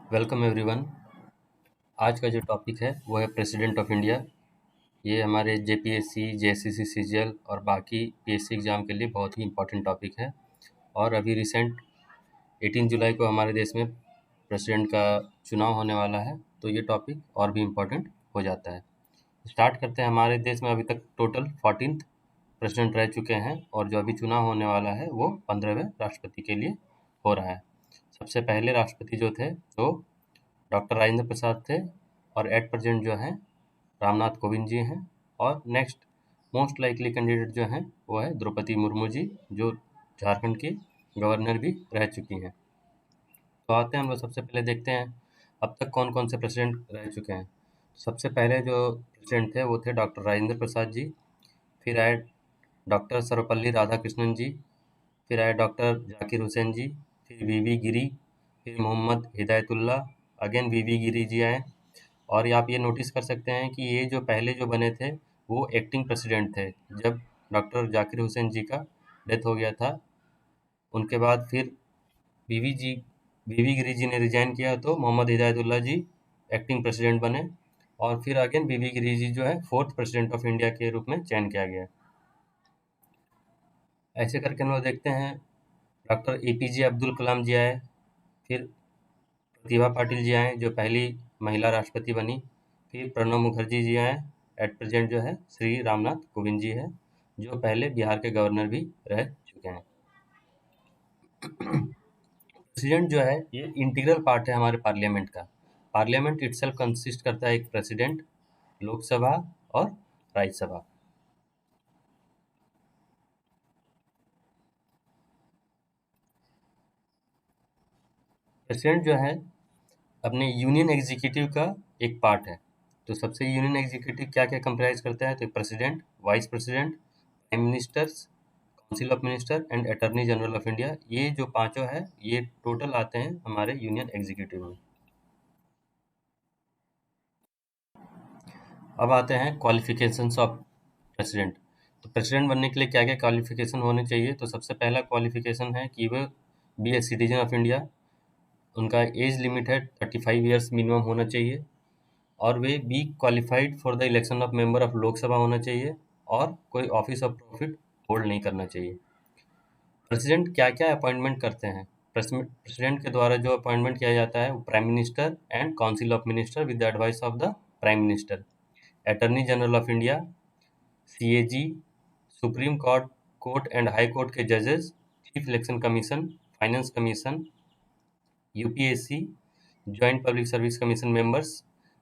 Welcome everyone. आज का जो टॉपिक है वो है प्रेसिडेंट ऑफ इंडिया। ये हमारे जेपीएससी, जेएसएससी, सीजीएल और बाकी पीएससी एग्ज़ाम के लिए बहुत ही इम्पोर्टेंट टॉपिक है। और अभी रिसेंट 18 जुलाई को हमारे देश में प्रेसिडेंट का चुनाव होने वाला है, तो ये टॉपिक और भी इम्पोर्टेंट हो जाता है। स्टार्ट करते हैं। हमारे देश में अभी तक टोटल 14th प्रेसिडेंट रह चुके हैं और जो अभी चुनाव होने वाला है वो 15वें राष्ट्रपति के लिए हो रहा है। सबसे पहले राष्ट्रपति जो थे वो डॉक्टर राजेंद्र प्रसाद थे और एट प्रेजेंट जो हैं रामनाथ कोविंद जी हैं। और नेक्स्ट मोस्ट लाइकली कैंडिडेट जो हैं वो है द्रौपदी मुर्मू जी, जो झारखंड की गवर्नर भी रह चुकी हैं। तो आते हैं हम लोग, सबसे पहले देखते हैं अब तक कौन कौन से प्रेसिडेंट रह चुके हैं। सबसे पहले जो प्रेसिडेंट थे वो थे डॉक्टर राजेंद्र प्रसाद जी। फिर आए डॉक्टर सर्वपल्ली राधाकृष्णन जी। फिर आए डॉक्टर जाकिर हुसैन जी। फिर वीवी गिरी। फिर मोहम्मद हिदायतुल्लाह। अगेन वीवी गिरी जी आए। और ये आप ये नोटिस कर सकते हैं कि ये जो पहले जो बने थे वो एक्टिंग प्रेसिडेंट थे। जब डॉक्टर जाकिर हुसैन जी का डेथ हो गया था, उनके बाद फिर वीवी जी वीवी गिरी जी ने रिजाइन किया तो मोहम्मद हिदायतुल्लाह जी एक्टिंग प्रेसिडेंट बने। और फिर अगेन वीवी गिरी जी जो है फोर्थ प्रेसिडेंट ऑफ इंडिया के रूप में चयन किया गया। ऐसे करके हम लोग देखते हैं डॉक्टर एपीजे अब्दुल कलाम जी आए। फिर प्रतिभा पाटिल जी आए जो पहली महिला राष्ट्रपति बनी। फिर प्रणब मुखर्जी जी आए। एट प्रेजेंट जो है श्री रामनाथ कोविंद जी है, जो पहले बिहार के गवर्नर भी रह चुके हैं। प्रेसिडेंट जो है ये इंटीग्रल पार्ट है हमारे पार्लियामेंट का। पार्लियामेंट इटसेल्फ कंसिस्ट करता है एक प्रेसिडेंट, लोकसभा और राज्यसभा। प्रेसिडेंट जो है अपने यूनियन एग्जीक्यूटिव का एक पार्ट है। तो सबसे यूनियन एग्जीक्यूटिव क्या क्या कंप्राइज करता है, तो president, vice president, prime ministers, council of minister and attorney general of India. ये जो पांचों है ये टोटल आते हैं हमारे यूनियन एग्जीक्यूटिव में। अब आते हैं क्वालिफिकेशंस ऑफ प्रेसिडेंट। तो प्रेसिडेंट बनने के लिए क्या क्या क्वालिफिकेशन होने चाहिए, तो सबसे पहला क्वालिफिकेशन है कि वह be a citizen of India. उनका एज लिमिट है 35 ईयर्स मिनिमम होना चाहिए। और वे be qualified for the election of member of Lok Sabha होना चाहिए। और कोई ऑफिस ऑफ प्रॉफिट होल्ड नहीं करना चाहिए। प्रेसिडेंट क्या क्या अपॉइंटमेंट करते हैं, प्रेसिडेंट के द्वारा जो अपॉइंटमेंट किया जाता है वो prime minister and council of minister with the advice of the prime minister, attorney general of India, CAG, supreme court court and high court के जजेस, chief election commission, finance commission, UPSC, joint public service commission members,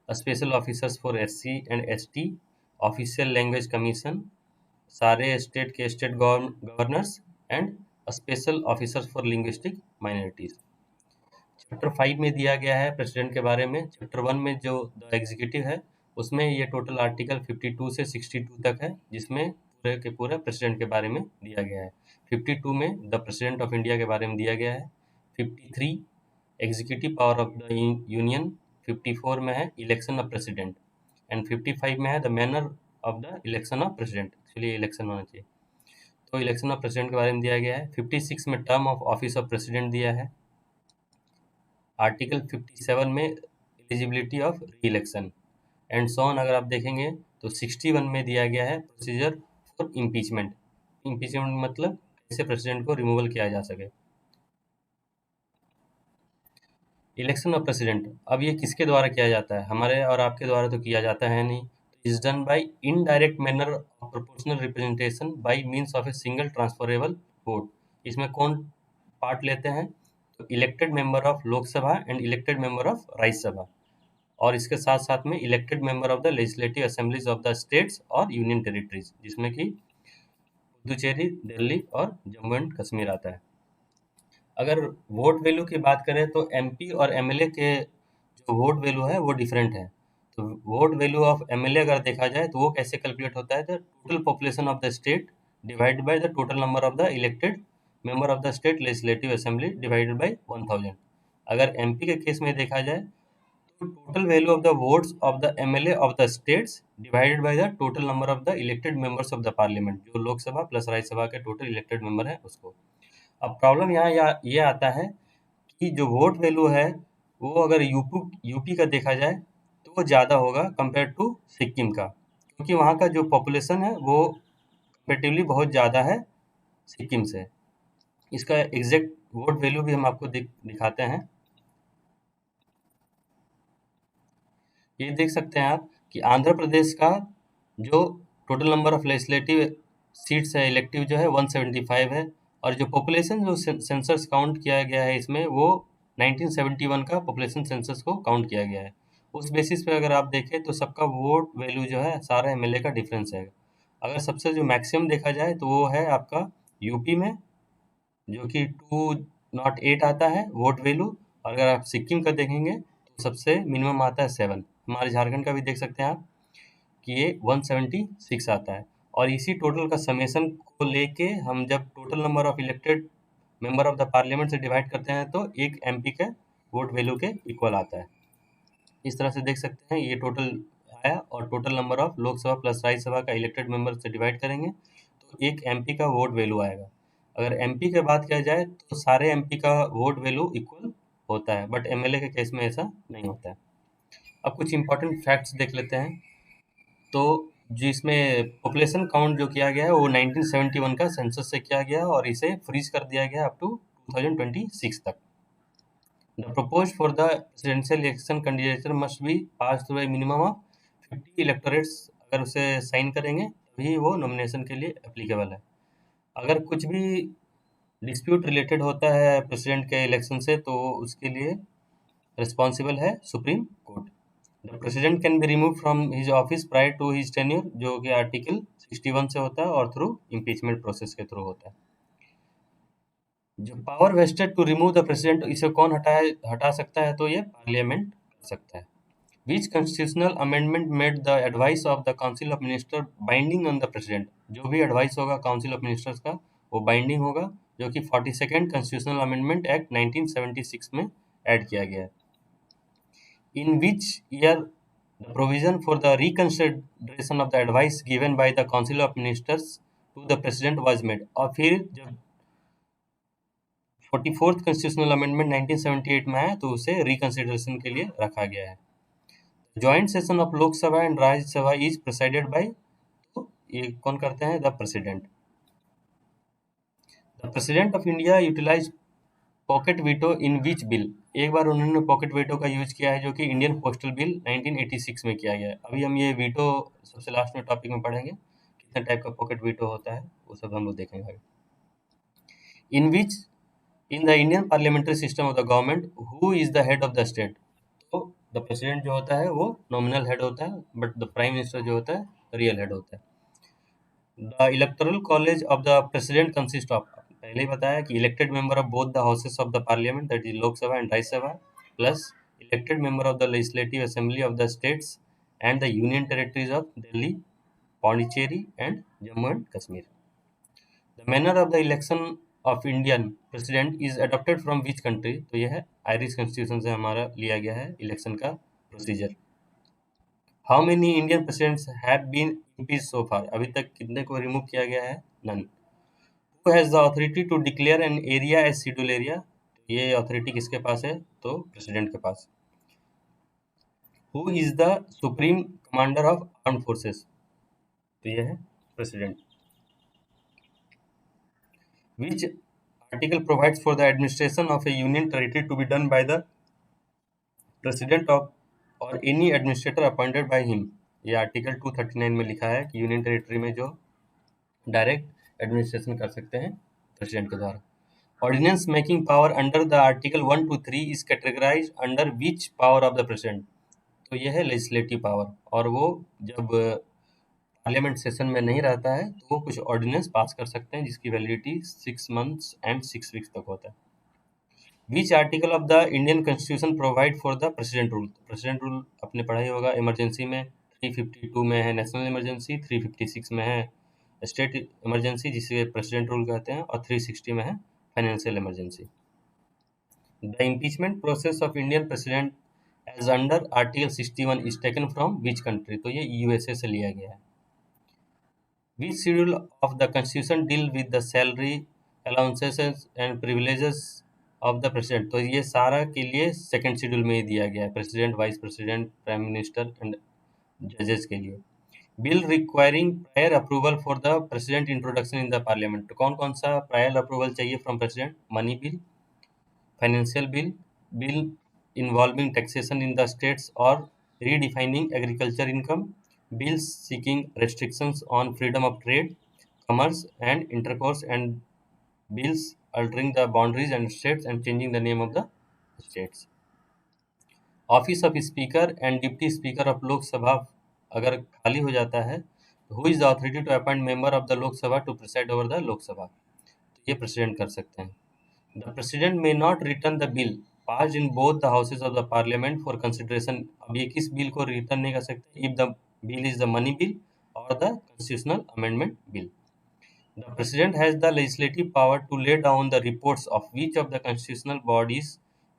special officers for SC and ST, official language commission, सारे state के state governors and special officers for linguistic minorities. Chapter 5 में दिया गया है president के बारे में। Chapter 1 में जो द एग्जीक्यूटिव है उसमें ये टोटल आर्टिकल 52 से 62 तक है, जिसमें पूरे के पूरे प्रेसिडेंट के बारे में दिया गया है। 52 में द प्रेसिडेंट ऑफ इंडिया के बारे में दिया गया है। 53 executive power of the union. 54 में है इलेक्शन ऑफ प्रेसिडेंट एंड 55 में है the manner of the election of president. Actually election होना चाहिए। तो इलेक्शन ऑफ प्रेसिडेंट के बारे में दिया गया है। 56 में term of office of president दिया है। आर्टिकल 57 में एलिजिबिलिटी ऑफ री इलेक्शन एंड सो ऑन। अगर आप देखेंगे तो 61 में दिया गया है प्रोसीजर फॉर इम्पीचमेंट। इम्पीचमेंट मतलब कैसे प्रेसिडेंट को रिमूवल किया जा सके। इलेक्शन ऑफ प्रेसिडेंट अब ये किसके द्वारा किया जाता है, हमारे और आपके द्वारा तो किया जाता है नहीं। Is done by indirect manner of proportional representation by means of a single transferable vote. इसमें कौन पार्ट लेते हैं, तो elected member of Lok Sabha and elected member of Rajya Sabha. और इसके साथ साथ में elected member of the legislative assemblies of the states और यूनियन टेरिटरीज, जिसमें कि पुदुचेरी, दिल्ली और जम्मू एंड कश्मीर आता है। अगर वोट वैल्यू की बात करें तो एमपी और एमएलए के जो वोट वैल्यू है वो डिफरेंट है। तो वोट वैल्यू ऑफ एमएलए अगर देखा जाए तो वो कैसे कैलकुलेट होता है, तो total population of the state divided by the total number of the elected member of the state legislative assembly divided by 1000। अगर एमपी के केस में देखा जाए तो total value of the votes of the MLA of the states divided by the total number of the elected members of the parliament, जो Lok Sabha plus Rajya Sabha के total elected member है उसको। अब प्रॉब्लम यहाँ ये आता है कि जो वोट वैल्यू है वो अगर यूपी का देखा जाए तो वो ज़्यादा होगा कंपेयर टू सिक्किम का, क्योंकि वहाँ का जो पॉपुलेशन है वो कंपेरेटिवली बहुत ज़्यादा है सिक्किम से। इसका एग्जैक्ट वोट वैल्यू भी हम आपको दिखाते हैं। ये देख सकते हैं आप कि आंध्र प्रदेश का जो total number of legislative seats है इलेक्टिव जो है 175 है, और जो पॉपुलेशन जो सेंसस काउंट किया गया है इसमें वो 1971 का पॉपुलेशन सेंसस को काउंट किया गया है। उस बेसिस पे अगर आप देखें तो सबका वोट वैल्यू जो है सारा एमएलए का डिफरेंस है। अगर सबसे जो मैक्सिमम देखा जाए तो वो है आपका यूपी में, जो कि 208 आता है वोट वैल्यू। और अगर आप सिक्किम का देखेंगे तो सबसे मिनिमम आता है 7। हमारे झारखंड का भी देख सकते हैं आप कि ये 176 आता है। और इसी टोटल का समेशन को लेके हम जब total number of elected member of the parliament से डिवाइड करते हैं तो एक एमपी के वोट वैल्यू के इक्वल आता है। इस तरह से देख सकते हैं ये टोटल आया, और total number of Lok Sabha plus Rajya Sabha का इलेक्टेड मेंबर से डिवाइड करेंगे तो एक एमपी का वोट वैल्यू आएगा। अगर एमपी की बात किया जाए तो सारे एमपी का वोट वैल्यू इक्वल होता है, बट एमएलए के केस में ऐसा नहीं होता है। अब कुछ इंपॉर्टेंट फैक्ट्स देख लेते हैं। तो जिसमें पॉपुलेशन काउंट जो किया गया है वो 1971 का सेंसस से किया गया और इसे फ्रीज कर दिया गया अप टू 2026 तक। The proposed for the presidential election candidature must be passed through a minimum of 50 electorates। अगर उसे साइन करेंगे तभी वो नॉमिनेशन के लिए एप्लीकेबल है। अगर कुछ भी डिस्प्यूट रिलेटेड होता है प्रेसिडेंट के इलेक्शन से तो उसके लिए रिस्पॉन्सिबल है supreme court. The president can be remove from his office prior to his tenure, जो कि आर्टिकल 61 से होता है, और थ्रू इम्पीचमेंट प्रोसेस के थ्रू होता है। जो power vested to remove the president, इसे कौन हटा सकता है, तो ये पार्लियामेंट कर सकता है। Which constitutional amendment made the advice of the council of minister binding on the president, जो भी एडवाइस होगा काउंसिल ऑफ मिनिस्टर्स का वो बाइंडिंग होगा, जो कि 42nd कॉन्स्टिट्यूशनल अमेंडमेंट एक्ट 1976 में ऐड किया गया है। In which year the provision for the reconsideration of the advice given by the Council of Ministers to the President was made। और फिर जब 44th कॉन्स्टिट्यूशनल अमेंडमेंट 1978 में आया तो उसे रिकंसिडरेशन के लिए रखा गया है। Joint session of Lok Sabha and Rajya Sabha is presided by, तो ये कौन करते हैं, the president. The president of India utilize pocket veto in which bill, एक बार उन्होंने पॉकेट वीटो का यूज किया है जो कि इंडियन पोस्टल बिल 1986 में किया गया है। अभी हम ये वीटो सबसे लास्ट में टॉपिक में पढ़ेंगे, कितने टाइप का पॉकेट वीटो होता है वो सब हम लोग देखेंगे। In which in the Indian parliamentary system of the government who is the head of the state, तो द प्रेसिडेंट जो होता है वो नॉमिनल हेड होता है, बट द प्राइम मिनिस्टर जो होता है रियल हेड होता है। The electoral college of the president consist of, पहले ही बताया कि elected member of both the houses of the parliament, that is Lok Sabha and Rajya Sabha, plus elected member of the legislative assembly of the states and the union territories of Delhi, Pondicherry and Jammu and Kashmir. The manner of the election of Indian president is adopted from which country, तो यह है Irish constitution से हमारा लिया गया है election का procedure. How many Indian presidents have been impeached so far, अभी तक कितने को रिमूव किया गया है, none. Who has the authority to declare an area as schedule area, ये अथॉरिटी किसके पास है, तो प्रेसिडेंट के पास। Who is the supreme commander of armed forces, तो ये है president. Which article provides for the administration of a union territory to be done by the president of or any administrator appointed by him, ये article 239 में लिखा है कि union territory में जो डायरेक्ट एडमिनिस्ट्रेशन कर सकते हैं प्रेसिडेंट के द्वारा। Ordinance making power under the article 1 to 3 is categorized under which power of the president, तो यह है लेजिस्लेटिव पावर, और वो जब पार्लियामेंट सेशन में नहीं रहता है तो वो कुछ ऑर्डिनेंस पास कर सकते हैं जिसकी वैलिडिटी 6 मंथ्स एंड 6 वीक्स तक होता है। Which article of the Indian constitution provide for the president rule, president rule आपने पढ़ा ही होगा इमरजेंसी में, 352 में है नेशनल इमरजेंसी, 356 में है स्टेट इमरजेंसी जिसे प्रेसिडेंट रूल कहते हैं, और 360 में है financial emergency. The impeachment process of Indian president as under article 61 is taken from which country, तो ये यूएसए से लिया गया है। Which schedule of the constitution deal with the salary allowances and privileges of the president, तो ये सारा के लिए सेकंड शेड्यूल में ही दिया गया है, president, vice president, prime minister and जजेस के लिए। Bill requiring prior approval for the president introduction in the parliament, तो कौन कौन सा प्रायर अप्रूवल चाहिए from president? Money bill, financial bill, bill involving taxation in the states or redefining agriculture income, bills seeking restrictions on freedom of trade, commerce and intercourse, and bills altering the boundaries and states and changing the name of the states. Office of speaker and deputy speaker of Lok Sabha अगर खाली हो जाता है, who is the authority to appoint member of the Lok Sabha to preside over the Lok Sabha, तो ये president कर सकते हैं। The president may not return the bill pass in both the houses of the parliament for consideration, अब ये किस bill को return नहीं कर सकते? If the bill is the money bill और the constitutional amendment bill. The President has the legislative power to lay down the reports of each of the constitutional bodies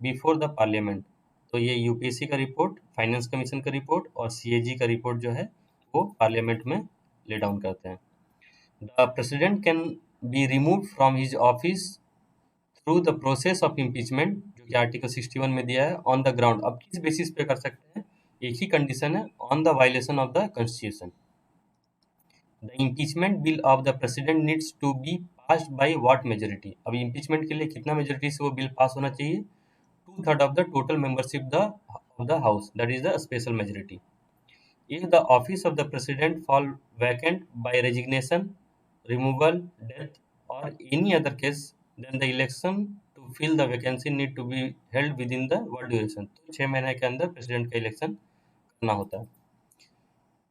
before the Parliament. तो ये UPSC का report, finance commission का report और CAG का report जो है वो parliament में ले डाउन करते हैं। The president can be remove from his office through the process of impeachment, जो कि आर्टिकल 61 में दिया है, ऑन द ग्राउंड। अब किस बेसिस पे कर सकते हैं? एक ही कंडीशन है, on the violation of the constitution. The impeachment bill of the president needs to be passed by what majority, अब इम्पीचमेंट के लिए कितना मेजोरिटी से वो बिल पास होना चाहिए? 2/3 of the total membership of the house, that is the special majority. If the office of the president fall vacant by resignation, removal, death और any other case, then the election to fill the vacancy need to be held within the what duration, तो 6 महीने के अंदर president का election करना होता है।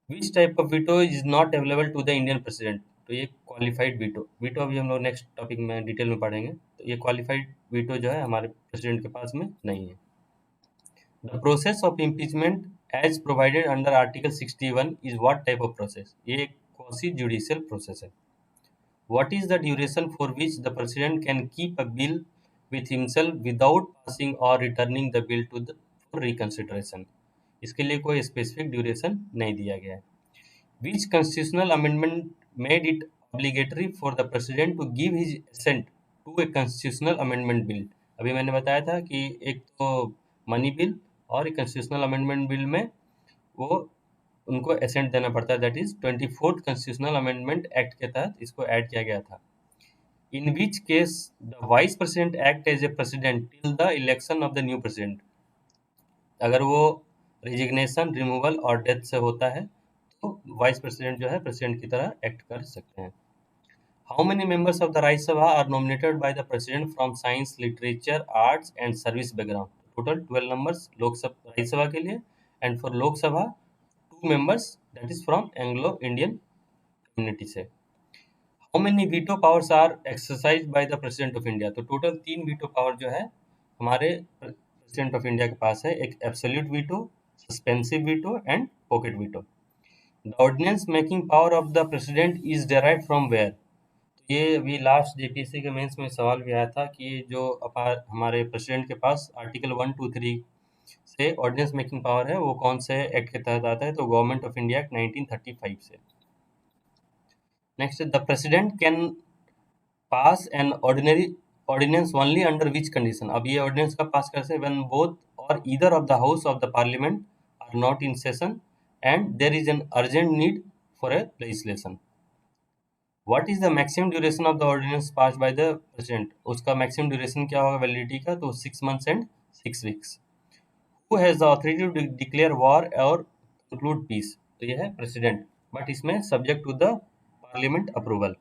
Which type of veto is not available to the Indian president, तो ये क्वालिफाइड वीटो, वीटो अभी हम लोग नेक्स्ट टॉपिक में डिटेल में पढ़ेंगे, तो ये क्वालिफाइड वीटो जो है हमारे प्रेसिडेंट के पास में नहीं है। The process of impeachment as provided under article 61 is what type of process, ये एक क्वासी जुडिशियल प्रोसेस है। What is the duration for which the president can keep a bill with himself without passing और returning the bill to the for reconsideration, इसके लिए कोई specific duration नहीं दिया गया है। Which constitutional amendment made it obligatory for the president to give his assent to a constitutional amendment bill? अभी मैंने बताया था कि एक तो मनी बिल और एक constitutional amendment bill में वो उनको assent देना पड़ता है, that is 24th constitutional amendment act के तहत इसको ऐड किया गया था। In which case the vice president act as a president till the election of the new president, अगर वो रिजिग्नेशन, रिमूवल और डेथ से होता है तो वाइस प्रेसिडेंट जो है प्रेसिडेंट की तरह एक्ट कर सकते हैं। How many members of the Rajya Sabha are nominated by the president from science, literature, arts and service background, total 12 numbers Lok Sabha Rajya Sabha के लिए, and for Lok Sabha 2 members that is from Anglo Indian community से। How many veto powers are exercise by the president of India, तो total 3 veto power जो है हमारे president of India के पास है, एक absolute veto, suspensive veto and pocket veto. The ordinance making power of the president is derived from where, ये अभी लास्ट जेपीएससी के मेंस में सवाल भी आया था कि जो हमारे प्रेसिडेंट के पास आर्टिकल 1, 2, 3 से ऑर्डिनेंस मेकिंग पावर है वो कौन से एक्ट के तहत आता है? तो गवर्नमेंट ऑफ इंडिया एक्ट 1935 से। Next, the president can pass an ordinary ordinance only under which condition, अब ये ऑर्डिनेंस कब पास कर सकते? व्हेन बोथ और either of the house of the parliament are not in session and there is an urgent need for a legislation. What is the maximum duration of the ordinance passed by the president, उसका maximum duration क्या होगा validity का? तो 6 months and 6 weeks. Who has the authority to declare war or conclude peace, तो ये है president, but इसमें subject to the parliament approval.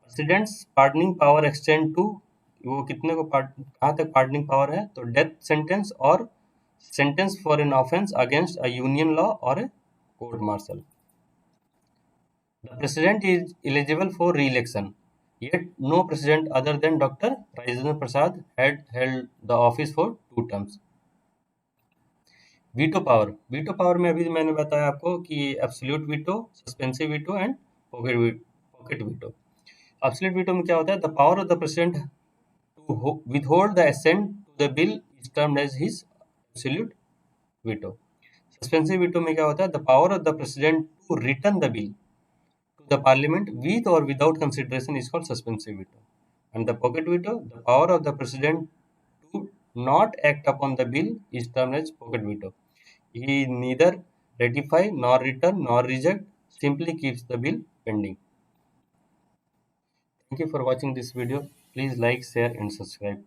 President's pardoning power extend to, वो कितने को कहाँ तक pardoning power है? तो death sentence और sentence for an offense against a union law or a court martial. The president is eligible for re-election, yet no president other than Dr. Rajendra Prasad had held the office for 2 terms. Veto power में अभी मैंने बताया आपको कि absolute veto, suspensive veto and pocket veto. Absolute veto में क्या होता है? The power of the president to withhold the assent to the bill is termed as his absolute veto. Suspensive veto में क्या होता है? The power of the president to return the bill to the parliament with और without consideration is called suspensive veto. And the pocket veto, the power of the president to not act upon the bill is termed as pocket veto. He neither ratify nor return nor reject, simply keeps the bill pending. Thank you for watching this video. Please like, share and subscribe.